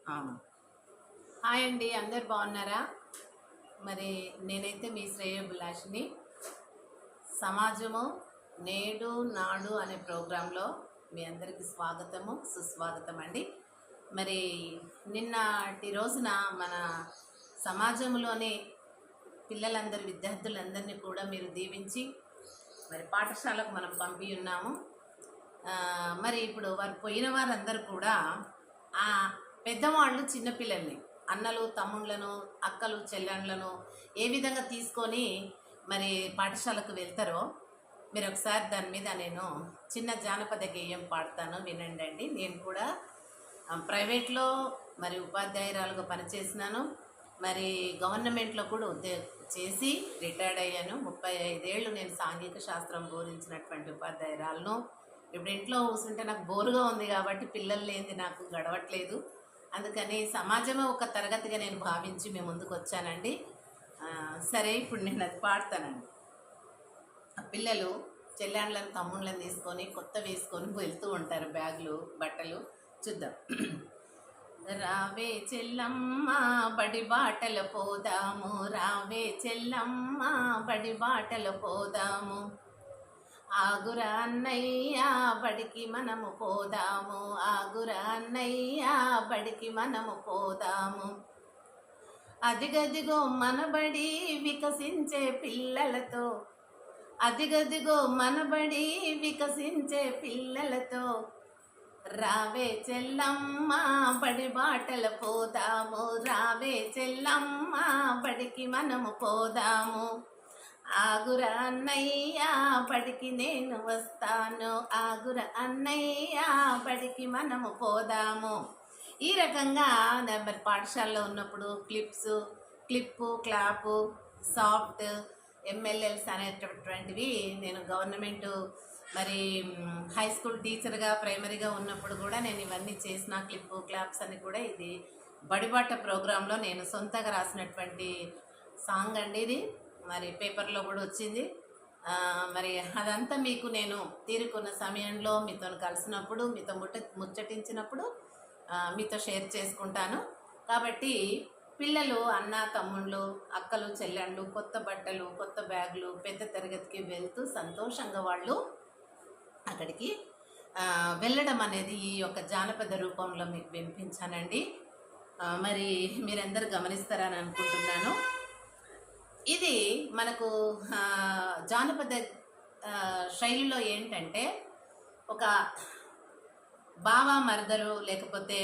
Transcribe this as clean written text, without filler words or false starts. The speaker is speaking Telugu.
హాయ్ అండి, అందరు బాగున్నారా? మరి నేనైతే మీ శ్రేయోభిలాషిని. సమాజము నేడు నాడు అనే ప్రోగ్రాంలో మీ అందరికీ స్వాగతము సుస్వాగతం అండి. మరి నిన్నటి రోజున మన సమాజంలోని పిల్లలందరి విద్యార్థులందరినీ కూడా మీరు దీవించి మరి పాఠశాలకు మనం పంపి ఉన్నాము. మరి ఇప్పుడు వారు పోయిన వారందరూ కూడా పెద్దవాళ్ళు చిన్నపిల్లల్ని, అన్నలు తమ్ముళ్ళను, అక్కలు చెల్లెళ్ళను ఏ విధంగా తీసుకొని మరి పాఠశాలకు వెళ్తారో మీరు ఒకసారి దాని మీద నేను చిన్న జానపద గేయం పాడతాను, వినండి అండి. నేను కూడా ప్రైవేట్లో మరి ఉపాధ్యాయురాలుగా పనిచేసినాను. మరి గవర్నమెంట్లో కూడా చేసి రిటైర్డ్ అయ్యాను. 35 ఏళ్ళు నేను సాంఘిక శాస్త్రం బోధించినటువంటి ఉపాధ్యాయురాలను. ఇప్పుడు ఇంట్లో కూర్చుంటే నాకు బోరుగా ఉంది కాబట్టి పిల్లలు లేనిది నాకు గడవట్లేదు. అందుకని సమాజమే ఒక తరగతిగా నేను భావించి మీ ముందుకు వచ్చానండి. సరే, ఇప్పుడు నేను అది పాడతానండి. పిల్లలు చెల్లెళ్ళని తమ్ముళ్ళని తీసుకొని కొత్త వేసుకొని వెళ్తూ ఉంటారు, బ్యాగులు బట్టలు. చూద్దాం. రావే చెల్లమ్మ బడి బాటలు పోదాము, రావే చెల్లమ్మ బడి బాటలు పోదాము, ఆగురా అన్నయ్య బడికి మనము పోదాము, ఆగురా అన్నయ్య బడికి మనము పోదాము, అదిగదిగో మనబడి వికసించే పిల్లలతో, అదిగదిగో మనబడి వికసించే పిల్లలతో, రావే చెల్లమ్మ బడి బాటలు పోదాము, రావే చెల్లమ్మ బడికి మనము పోదాము, ఆగుర అన్నయ్య బడికి నేను వస్తాను, ఆగుర అన్నయ్య బడికి మనము పోదాము. ఈ రకంగా మరి పాఠశాలలో ఉన్నప్పుడు క్లిప్పు క్లాపు సాఫ్ట్ ఎంఎల్ఎల్స్ అనేటటువంటివి నేను గవర్నమెంట్ మరి హై స్కూల్ టీచర్గా ప్రైమరీగా ఉన్నప్పుడు కూడా నేను ఇవన్నీ చేసిన క్లిప్పు క్లాప్స్ అని కూడా ఇది బడిబాట ప్రోగ్రాంలో నేను సొంతగా రాసినటువంటి సాంగ్ అండి. ఇది మరి పేపర్లో కూడా వచ్చింది. మరి అదంతా మీకు నేను తీరుకున్న సమయంలో మీతో కలిసినప్పుడు, మీతో ముచ్చటించినప్పుడు మీతో షేర్ చేసుకుంటాను. కాబట్టి పిల్లలు అన్న తమ్ముళ్ళు అక్కలు చెల్లెళ్ళు కొత్త బట్టలు కొత్త బ్యాగులు పెద్ద తరగతికి వెళ్తూ సంతోషంగా వాళ్ళు అక్కడికి వెళ్ళడం అనేది ఈ యొక్క జానపద రూపంలో మీకు వినిపించానండి. మరి మీరందరూ గమనిస్తారని అనుకుంటున్నాను. ఇది మనకు జానపద శైలిలో ఏంటంటే ఒక బావ మరదలు లేకపోతే